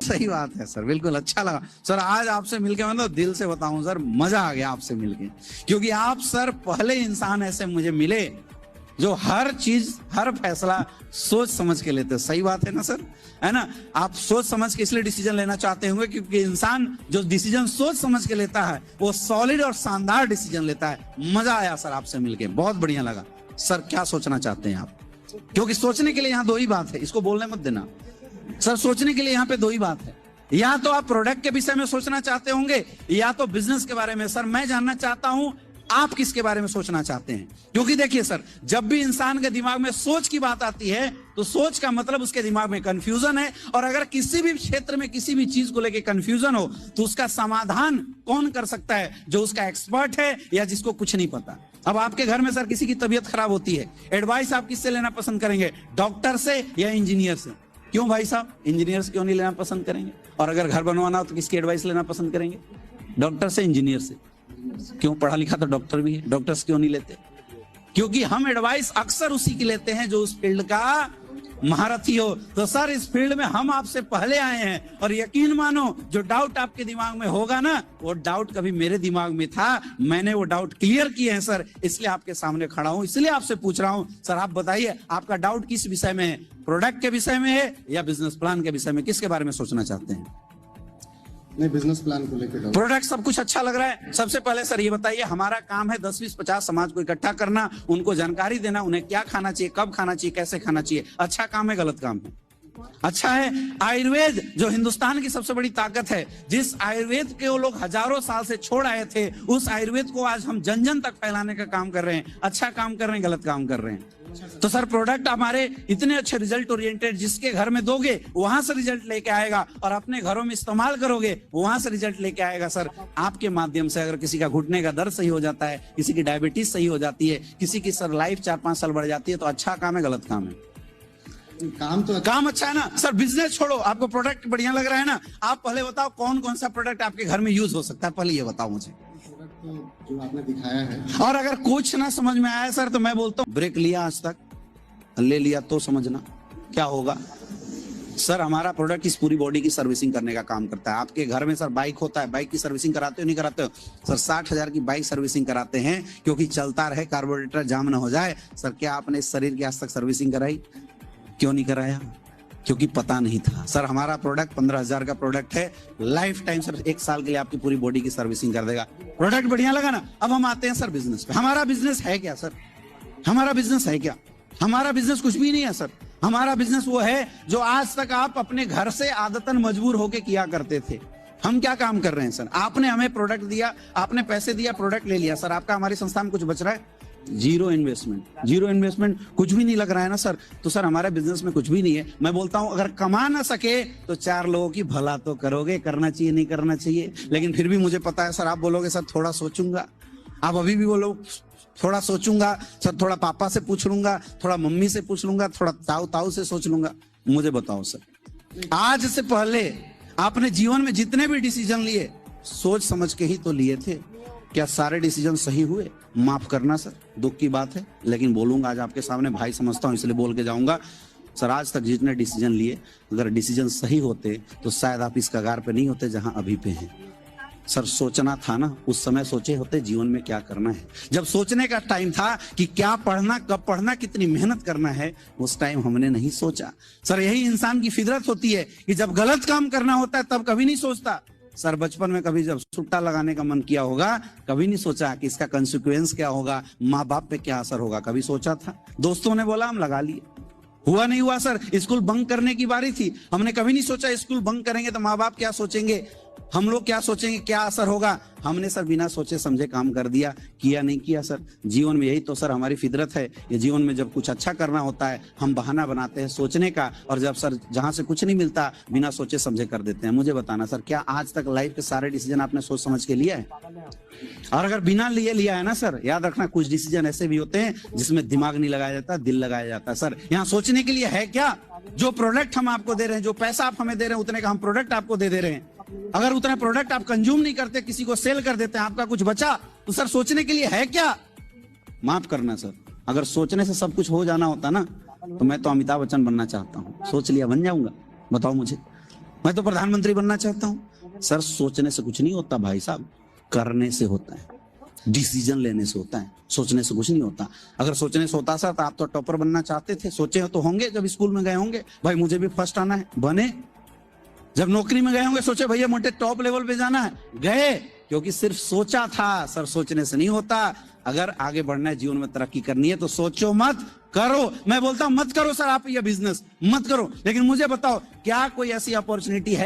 सही बात है सर, बिल्कुल अच्छा लगा सर आज आपसे मिलके। मतलब दिल से बताऊं सर, मजा आ गया आपसे मिलके, क्योंकि आप सर पहले इंसान ऐसे मुझे मिले जो हर चीज, हर फैसला सोच समझ के लेते। सही बात है ना सर, है ना? आप सोच समझ के इसलिए डिसीजन लेना चाहते होंगे क्योंकि इंसान जो डिसीजन सोच समझ के लेता है वो सॉलिड और शानदार डिसीजन लेता है। मजा आया सर आपसे मिलके, बहुत बढ़िया लगा सर। क्या सोचना चाहते हैं आप? क्योंकि सोचने के लिए यहाँ दो ही बात है, इसको बोलने मत देना सर। सोचने के लिए यहाँ पे दो ही बात है, या तो आप प्रोडक्ट के विषय में सोचना चाहते होंगे या तो बिजनेस के बारे में। सर मैं जानना चाहता हूं आप किसके बारे में सोचना चाहते हैं, क्योंकि देखिए सर, जब भी इंसान के दिमाग में सोच की बात आती है तो सोच का मतलब उसके दिमाग में कंफ्यूजन है। और अगर किसी भी क्षेत्र में किसी भी चीज को लेकर कंफ्यूजन हो तो उसका समाधान कौन कर सकता है? जो उसका एक्सपर्ट है या जिसको कुछ नहीं पता। अब आपके घर में सर किसी की तबीयत खराब होती है, एडवाइस आप किससे लेना पसंद करेंगे? डॉक्टर से या इंजीनियर से? क्यों भाई साहब, इंजीनियर से क्यों नहीं लेना पसंद करेंगे? और अगर घर बनवाना हो तो किसकी एडवाइस लेना पसंद करेंगे? डॉक्टर से, इंजीनियर से। क्यों? पढ़ा लिखा तो डॉक्टर भी है, डॉक्टर से क्यों नहीं लेते? क्योंकि हम एडवाइस अक्सर उसी की लेते हैं जो उस फील्ड का महारथी हो। तो सर इस फील्ड में हम आपसे पहले आए हैं, और यकीन मानो जो डाउट आपके दिमाग में होगा ना, वो डाउट कभी मेरे दिमाग में था, मैंने वो डाउट क्लियर किए हैं सर, इसलिए आपके सामने खड़ा हूं, इसलिए आपसे पूछ रहा हूं। सर आप बताइए आपका डाउट किस विषय में है? प्रोडक्ट के विषय में है या बिजनेस प्लान के विषय में? किसके बारे में सोचना चाहते हैं? नहीं, बिजनेस प्लान को लेकर। प्रोडक्ट सब कुछ अच्छा लग रहा है। सबसे पहले सर ये बताइए, हमारा काम है 10, 20, 50 समाज को इकट्ठा करना, उनको जानकारी देना, उन्हें क्या खाना चाहिए, कब खाना चाहिए, कैसे खाना चाहिए। अच्छा काम है, गलत काम है? अच्छा है। आयुर्वेद जो हिंदुस्तान की सबसे बड़ी ताकत है, जिस आयुर्वेद के वो लोग हजारों साल से छोड़ आए थे, उस आयुर्वेद को आज हम जन जन तक फैलाने का काम कर रहे हैं। अच्छा काम कर रहे हैं, गलत काम कर रहे हैं? तो सर प्रोडक्ट हमारे इतने अच्छे रिजल्ट ओरिएंटेड, जिसके घर में दोगे वहां से रिजल्ट लेके आएगा, और अपने घरों में इस्तेमाल करोगे वहां से रिजल्ट लेके आएगा। सर आपके माध्यम से अगर किसी का घुटने का दर्द सही हो जाता है, किसी की डायबिटीज सही हो जाती है, किसी की सर लाइफ 4-5 साल बढ़ जाती है, तो अच्छा काम है, गलत काम है? काम अच्छा है ना सर। बिजनेस छोड़ो, आपको प्रोडक्ट बढ़िया लग रहा है ना, आप पहले बताओ कौन कौन सा प्रोडक्ट आपके घर में यूज हो सकता है, पहले ये बताओ मुझे। तो जो आपने दिखाया है, और अगर कुछ ना समझ में आया सर तो मैं बोलता हूँ ब्रेक लिया आज तक, ले लिया तो समझना क्या होगा। सर हमारा प्रोडक्ट इस पूरी बॉडी की सर्विसिंग करने का काम करता है। आपके घर में सर बाइक होता है, बाइक की सर्विसिंग कराते हो नहीं कराते हो? सर 60,000 की बाइक सर्विसिंग कराते हैं, क्योंकि चलता रहे, कार्बोरेटर जाम ना हो जाए। सर क्या आपने इस शरीर की आज तक सर्विसिंग कराई? क्यों नहीं कराया? क्योंकि पता नहीं था। सर हमारा प्रोडक्ट 15,000 का प्रोडक्ट है, लाइफ टाइम सर 1 साल के लिए आपकी पूरी बॉडी की सर्विसिंग कर देगा। प्रोडक्ट बढ़िया लगा ना? अब हम आते हैं सर बिजनेस पे। हमारा बिजनेस है क्या सर? हमारा बिजनेस है क्या? हमारा बिजनेस कुछ भी नहीं है सर। हमारा बिजनेस वो है जो आज तक आप अपने घर से आदतन मजबूर होके किया करते थे। हम क्या काम कर रहे हैं सर? आपने हमें प्रोडक्ट दिया, आपने पैसे दिया, प्रोडक्ट ले लिया। सर आपका हमारी संस्था में कुछ बच रहा है? Zero investment. जीरो इन्वेस्टमेंट, कुछ भी नहीं लग रहा है ना सर। तो सर हमारे बिजनेस में कुछ भी नहीं है। मैं बोलता हूं अगर कमा ना सके तो 4 लोगों की भला तो करोगे, करना चाहिए नहीं करना चाहिए। लेकिन फिर भी मुझे पता है सर, आप बोलोगे सर थोड़ा सोचूंगा। आप अभी भी बोलो थोड़ा सोचूंगा सर, थोड़ा पापा से पूछ लूंगा, थोड़ा मम्मी से पूछ लूंगा, थोड़ा ताऊ से सोच लूंगा। मुझे बताओ सर, आज से पहले आपने जीवन में जितने भी डिसीजन लिए सोच समझ के ही तो लिए थे। क्या सारे डिसीजन सही हुए? माफ करना सर, दुख की बात है, लेकिन बोलूंगा आज आपके सामने, भाई समझता हूं इसलिए बोल के जाऊंगा। सर आज तक जितने डिसीजन लिए, अगर डिसीजन सही होते तो शायद आप इस कगार पे नहीं होते जहां अभी पे हैं। सर सोचना था ना, उस समय सोचे होते जीवन में क्या करना है। जब सोचने का टाइम था कि क्या पढ़ना, कब पढ़ना, कितनी मेहनत करना है, उस टाइम हमने नहीं सोचा। सर यही इंसान की फितरत होती है कि जब गलत काम करना होता है तब कभी नहीं सोचता। सर बचपन में कभी जब सुट्टा लगाने का मन किया होगा, कभी नहीं सोचा कि इसका कंसिक्वेंस क्या होगा, माँ बाप पे क्या असर होगा, कभी सोचा था? दोस्तों ने बोला हम लगा लिए, हुआ नहीं हुआ सर। स्कूल बंक करने की बारी थी, हमने कभी नहीं सोचा स्कूल बंक करेंगे तो माँ बाप क्या सोचेंगे, हम लोग क्या सोचेंगे, क्या असर होगा। हमने सर बिना सोचे समझे काम कर दिया, किया नहीं किया सर। जीवन में यही तो सर हमारी फितरत है। ये जीवन में जब कुछ अच्छा करना होता है हम बहाना बनाते हैं सोचने का, और जब सर जहां से कुछ नहीं मिलता बिना सोचे समझे कर देते हैं। मुझे बताना सर, क्या आज तक लाइफ के सारे डिसीजन आपने सोच समझ के लिया है? और अगर बिना लिए लिया है ना सर, याद रखना कुछ डिसीजन ऐसे भी होते हैं जिसमें दिमाग नहीं लगाया जाता, दिल लगाया जाता है। सर यहाँ सोचने के लिए है क्या? जो प्रोडक्ट हम आपको दे रहे हैं, जो पैसा आप हमें दे रहे हैं, उतने का हम प्रोडक्ट आपको दे रहे हैं। अगर उतना प्रोडक्ट आप कंज्यूम नहीं करते, किसी को सेल कर देते हैं, आपका कुछ बचा, तो सर सोचने के लिए है क्या? माफ करना सर, अगर सोचने से सब कुछ हो जाना होता ना, तो मैं तो अमिताभ बच्चन बनना चाहता हूँ। सोच लिया बन जाऊंगा? बताओ मुझे। मैं तो प्रधानमंत्री बनना चाहता हूं। सर सोचने से कुछ नहीं होता भाई साहब, करने से होता है, डिसीजन लेने से होता है, सोचने से कुछ नहीं होता। अगर सोचने से होता सर तो आप तो टॉपर बनना चाहते थे, सोचे तो होंगे जब स्कूल में गए होंगे, भाई मुझे भी फर्स्ट आना है, बने। जब नौकरी में गए होंगे सोचे भैया मुझे टॉप लेवल पे जाना है, गए, क्योंकि सिर्फ सोचा था। सर सोचने से नहीं होता। अगर आगे बढ़ना है, जीवन में तरक्की करनी है तो सोचो मत, करो। मैं बोलता हूं मत करो सर आप ये बिजनेस, मत करो, लेकिन मुझे बताओ क्या कोई ऐसी अपॉर्चुनिटी है